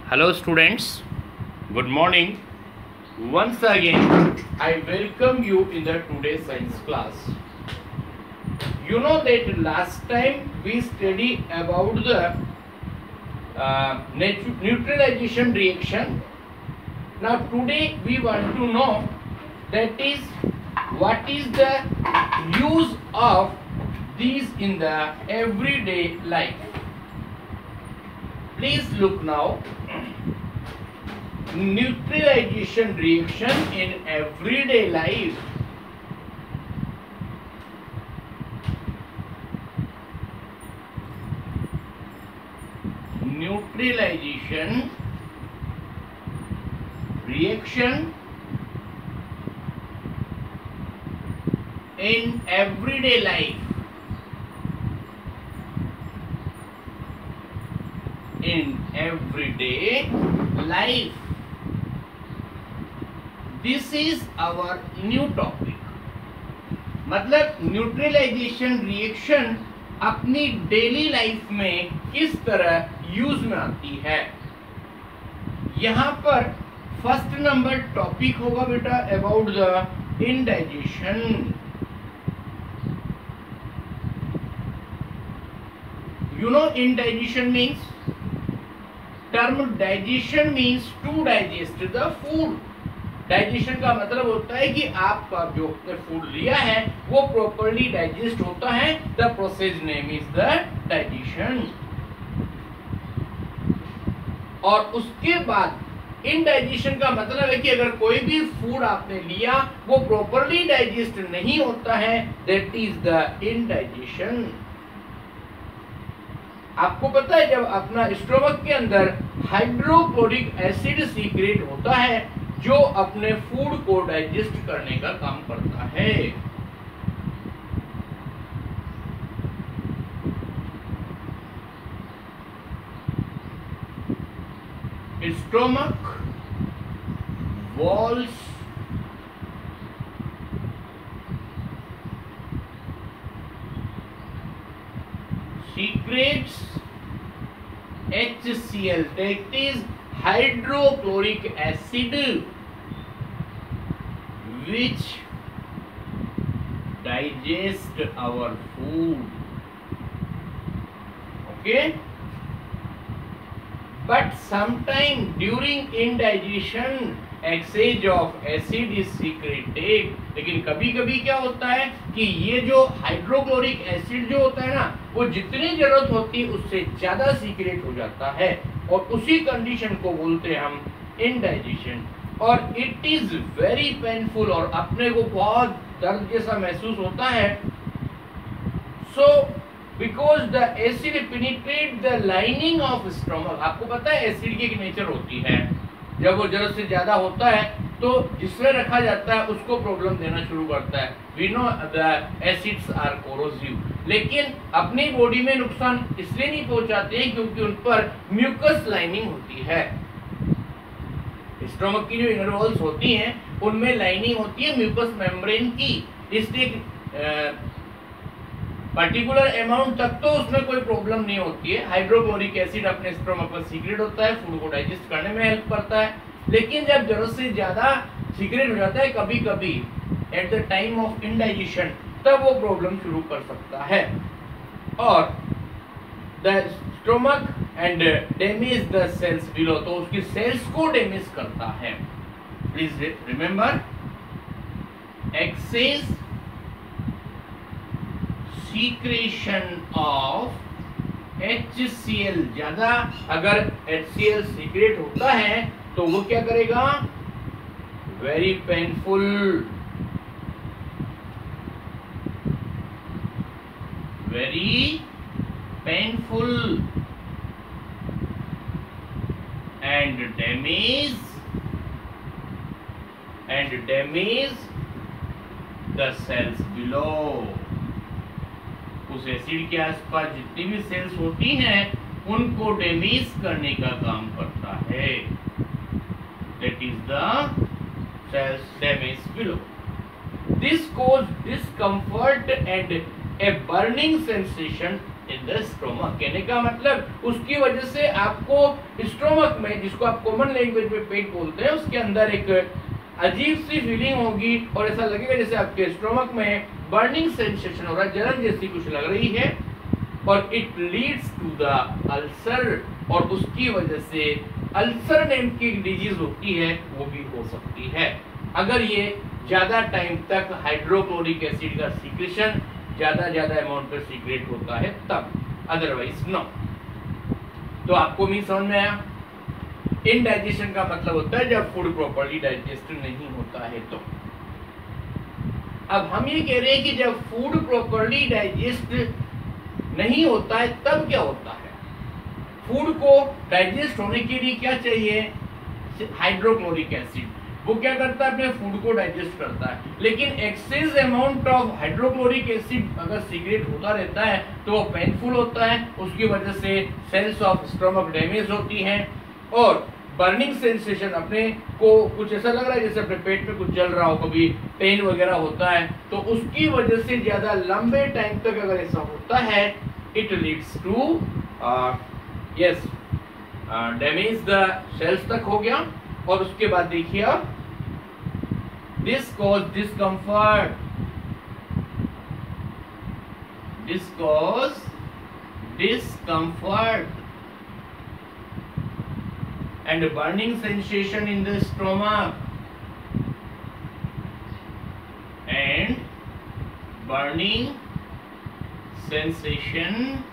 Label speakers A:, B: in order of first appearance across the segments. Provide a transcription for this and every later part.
A: Hello students, good morning. Once again, I welcome you in the today's science class. You know that last time we studied about the neutralization reaction. Now today we want to know that is what is the use of these in the everyday life. Please look now. Neutralization reaction in everyday life. Neutralization reaction in everyday life. In everyday life. This is our new topic. मतलब neutralisation reaction अपनी daily life में किस तरह use में आती है. यहाँ पर फर्स्ट नंबर टॉपिक होगा बेटा about the indigestion. You know indigestion means term digestion means to digest the food. Digestion का मतलब होता है कि आपका जो फूड लिया है वो प्रॉपर्ली डाइजेस्ट होता है. The process name is the digestion. और उसके बाद इनडाइजेशन का मतलब है कि अगर कोई भी फूड आपने लिया वो प्रॉपर्ली डाइजेस्ट नहीं होता है, दैट इज द इनडाइजेशन. आपको पता है जब अपना स्टोमक के अंदर हाइड्रोक्लोरिक एसिड सीक्रेट होता है जो अपने फूड को डाइजेस्ट करने का काम करता है. Stomach walls secretes HCl, that is hydrochloric acid, which digest our food. Okay, but sometime during indigestion excess of acid is secreted. लेकिन कभी कभी क्या होता है कि ये जो हाइड्रोक्लोरिक एसिड जो होता है ना वो जितनी जरूरत होती है उससे ज्यादा सीक्रेट हो जाता है और उसी कंडीशन को बोलते हैं हम इंडाइजेशन. और इट इज वेरी पेनफुल और अपने को बहुत दर्द जैसा महसूस होता है. So because the acid penetrate the lining of stomach. आपको पता है एसिड की एक नेचर होती है, जब वो जरूरत से ज्यादा होता है तो जिसमें रखा जाता है उसको प्रॉब्लम देना शुरू करता है. We know the acids are corrosive. लेकिन अपनी बॉडी में नुकसान इसलिए नहीं पहुंचाते हैं क्योंकि उन पर म्यूकस लाइनिंग होती है. स्टोमक की जो इनर वॉल्स होती हैं उनमें लाइनिंग होती है म्यूकस मेम्ब्रेन की. इसलिए पर्टिकुलर अमाउंट तक तो उसमें कोई प्रॉब्लम नहीं होती है. हाइड्रोक्लोरिक एसिड अपने स्टोमक पर सीक्रेट होता है, फूड को डाइजेस्ट करने में हेल्प करता है. लेकिन जब जरूरत से ज्यादा सीक्रेट हो जाता है कभी कभी at the time of indigestion, तब वो प्रॉब्लम शुरू कर सकता है और the stomach and damage the cells below. तो उसकी सेल्स को डैमेज करता है. Please remember, excess secretion of HCl. ज्यादा अगर HCl सीक्रेट होता है तो वो क्या करेगा, very painful, very painful and damage the cells below. उस एसिड के आसपास जितनी भी सेल्स होती हैं उनको डैमेज करने का काम करता है. That is the cells damage below. This cause discomfort and a burning sensation in the stomach. कहने का मतलब उसकी वजह से आपको स्टोमक में, जिसको आप कॉमन लैंग्वेज में पेट बोलते हैं, उसके अंदर एक अजीब सी फीलिंग होगी और ऐसा लगेगा जैसे आपके स्टोमक में बर्निंग सेंसेशन हो रहा है, जलन जैसी कुछ लग रही है, और it leads to the ulcer, और उसकी वजह से अल्सर नेम की डिजीज होती है वो भी हो सकती है अगर ये ज्यादा टाइम तक हाइड्रोक्लोरिक एसिड का सीक्रेशन ज्यादा अमाउंट पर सीक्रेट होता है तब, अदरवाइज नो। तो आपको भी समझ में आया? इनडाइजेशन का मतलब होता है जब फूड प्रॉपर्ली डाइजेस्ट नहीं होता है। तो अब हम ये कह रहे हैं कि जब फूड प्रॉपर्ली डाइजेस्ट नहीं होता है तब क्या होता है? फूड को डाइजेस्ट होने के लिए क्या चाहिए? Hydrochloric acid. वो क्या करता है? अपने फूड को डाइजेस्ट करता है, लेकिन excess amount of hydrochloric acid अगर सीक्रेट होता रहता है तो वो पेनफुल होता है, उसकी वजह से सेल्स ऑफ स्टमक डैमेज होती हैं और बर्निंग सेंसेशन, अपने को कुछ ऐसा लग रहा है जैसे अपने पेट में कुछ जल रहा हो, कभी पेन वगैरह होता है, तो उसकी वजह से ज्यादा लंबे टाइम तक अगर ऐसा होता है, it leads to damage the cells तक हो गया। और उसके बाद देखिए आप, this cause discomfort, and burning sensation in the stomach, and burning sensation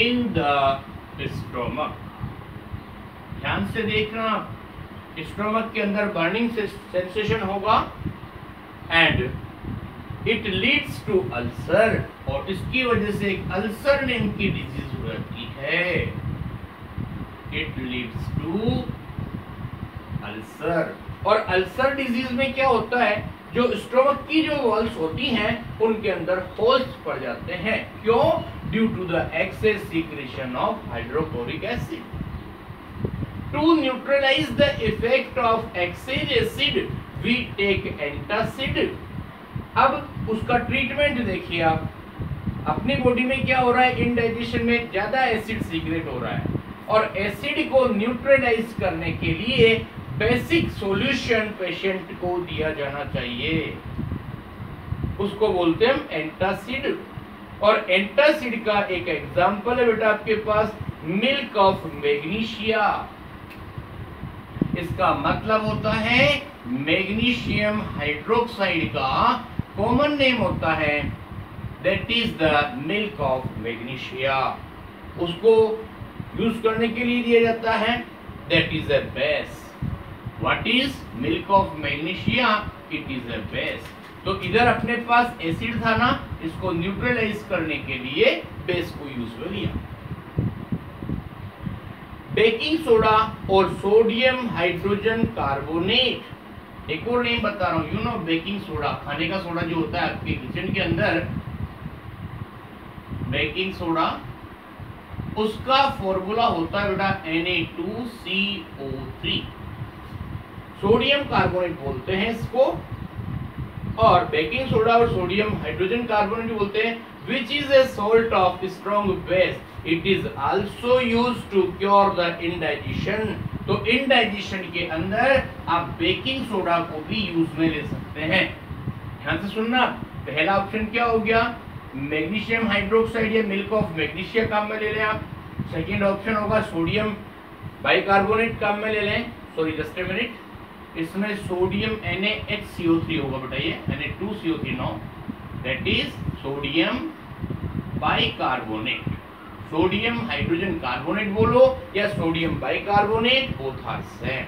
A: in the stomach। ध्यान से देखना, स्टोमक के अंदर बर्निंग सेंसेशन होगा and it leads to ulcer, और इसकी वजह से एक अल्सर नेम की डिजीज हो जाती है। It leads to ulcer. और अल्सर डिजीज में क्या होता है? जो स्टोमक की जो वॉल्स होती हैं उनके अंदर होल्स पड़ जाते हैं। क्यों? Due to the excess secretion of hydrochloric acid. To neutralize the effect of excess acid we take antacid. अब उसका ट्रीटमेंट देखिए आप, अपनी बॉडी में क्या हो रहा है? इनडाइजेशन में ज्यादा एसिड सीक्रेट हो रहा है और एसिड को न्यूट्रलाइज करने के लिए बेसिक सॉल्यूशन पेशेंट को दिया जाना चाहिए, उसको बोलते हैं हम एंटासिड। और एंटासिड का एक एग्जांपल है बेटा आपके पास, मिल्क ऑफ मैग्नीशिया। इसका मतलब होता है मैग्नीशियम हाइड्रोक्साइड का कॉमन नेम होता है, that is the milk of magnesia. उसको यूज करने के लिए दिया जाता है, that is a base. What is milk of magnesia? It is a base. तो इधर अपने पास एसिड था ना, इसको न्यूट्रलाइज करने के लिए बेस को यूज में लिया। बेकिंग सोडा और सोडियम हाइड्रोजन कार्बोनेट, एक और नेम बता रहा हूं, यू नो बेकिंग सोडा, खाने का सोडा जो होता है आपके किचन के अंदर, बेकिंग सोडा, उसका फॉर्मूला होता है बेटा Na2CO3। सोडियम कार्बोनेट बोलते हैं इसको, और बेकिंग सोडा और सोडियम हाइड्रोजन कार्बोनेट बोलते हैं, which is a salt of strong base. It is also used to cure the indigestion। तो indigestion के अंदर आप बेकिंग सोडा को भी यूज में ले सकते हैं। ध्यान से सुनना, पहला ऑप्शन क्या हो गया? मैग्नीशियम हाइड्रोक्साइड या मिल्क ऑफ मैग्नीशिया काम में ले लें आप। सेकेंड ऑप्शन होगा सोडियम बाइकार्बोनेट काम में ले लें, सॉरी जस्ट ए मिनट, इसमें सोडियम NaHCO3 होगा बेटा, ये Na2CO3 no, that is sodium bicarbonate. Sodium hydrogen carbonate बोलो या sodium bicarbonate, both are same.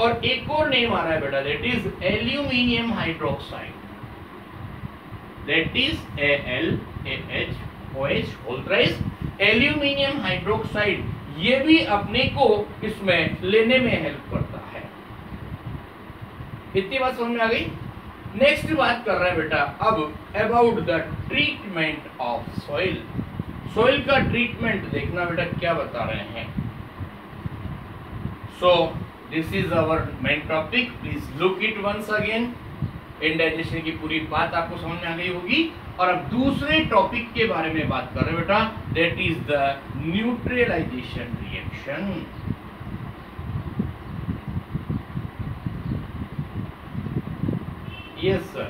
A: और एक और नेम आ रहा है बेटा, that is aluminium hydroxide, that is AlAHOH whole thrice aluminium hydroxide. ये भी अपने को इसमें लेने में हेल्प करता है। इतनी बात समझ में आ गई? नेक्स्ट बात कर रहे हैं बेटा अब about the treatment of soil. Soil का ट्रीटमेंट देखना बेटा क्या बता रहे हैं। So this is our main topic, please look it once again. Indigestion की पूरी बात आपको समझ में आ गई होगी। और अब दूसरे टॉपिक के बारे में बात कर रहे हैं बेटा, that is the neutralization reaction. Yes sir,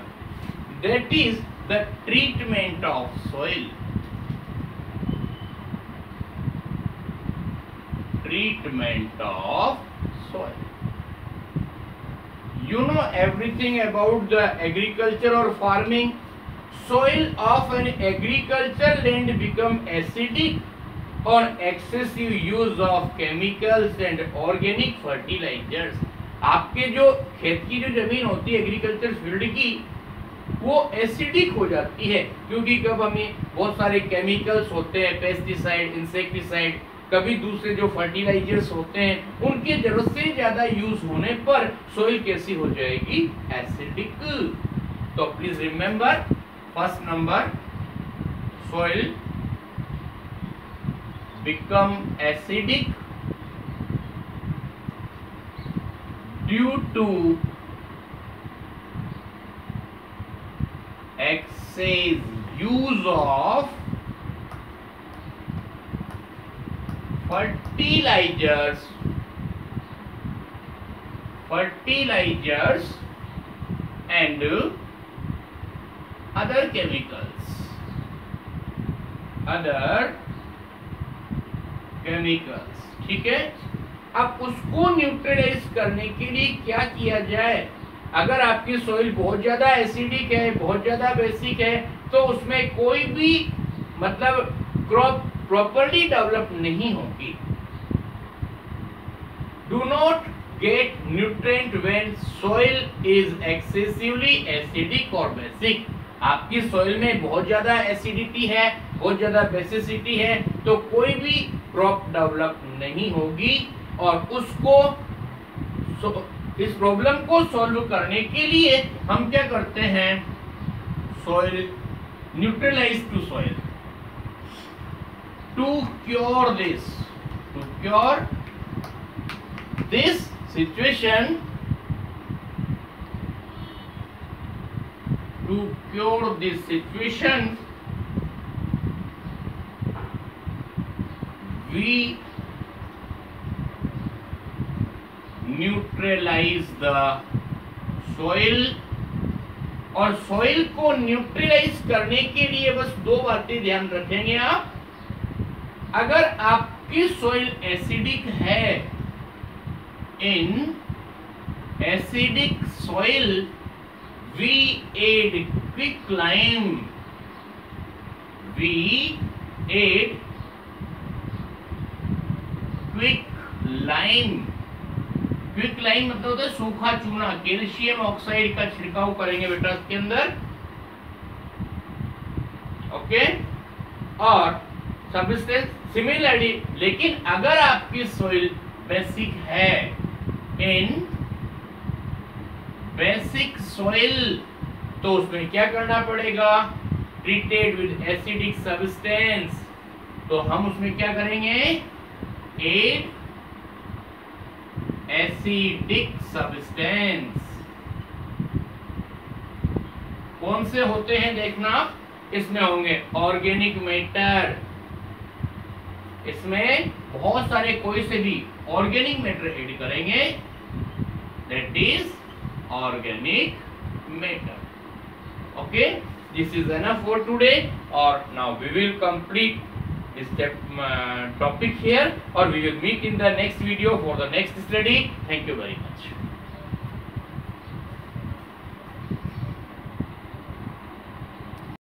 A: that is the treatment of soil. Treatment of soil. You know everything about the agriculture or farming. Soil of an agricultural land become acidic on excessive use of chemicals and organic fertilizers. आपके जो खेत की जो जमीन होती है agriculture field की, वो एसिडिक हो जाती है, क्योंकि कब हमें बहुत सारे केमिकल्स होते हैं, पेस्टिसाइड, इंसेक्टिसाइड, कभी दूसरे जो फर्टिलाइजर्स होते हैं, उनके जरूरत से ज्यादा यूज होने पर सोइल कैसी हो जाएगी? एसिडिक। तो please remember, first number, soil become acidic due to excess use of fertilizers and other chemicals, ठीक है। अब उसको न्यूट्रलाइज करने के लिए क्या किया जाए? अगर आपकी सॉइल बहुत ज्यादा एसिडिक है, बहुत ज्यादा बेसिक है, तो उसमें कोई भी मतलब क्रॉप प्रॉपर्ली डेवलप नहीं होगी। Do not gate nutrient when soil is excessively acidic और बेसिक। आपकी सॉइल में बहुत ज्यादा एसिडिटी है, बहुत ज्यादा बेसिसिटी है, तो कोई भी क्रॉप डेवलप नहीं होगी। और उसको इस प्रॉब्लम को सॉल्व करने के लिए हम क्या करते हैं? Soil neutralize to soil to cure this situation, we neutralize the soil. और सॉइल को न्यूट्रलाइज करने के लिए बस दो बातें ध्यान रखेंगे आप। अगर आपकी सॉइल एसिडिक है, in acidic soil we add quick lime, quick lime मतलब होता है सूखा चूना। कैल्शियम ऑक्साइड का छिड़काव करेंगे बेटा इसके अंदर, ओके। और सब्सटेंस सिमिलरली, लेकिन अगर आपकी सॉइल बेसिक है, इन बेसिक सॉइल, तो उसमें क्या करना पड़ेगा? Treated with acidic substance. तो हम उसमें क्या करेंगे? Add acidic substance. कौन से होते हैं देखना, इसमें होंगे ऑर्गेनिक मैटर, इसमें बहुत सारे कोई से भी ऑर्गेनिक मैटर ऐड करेंगे, that is organic matter. Okay, this is enough for today, or now we will complete this topic here, or we will meet in the next video for the next study. Thank you very much.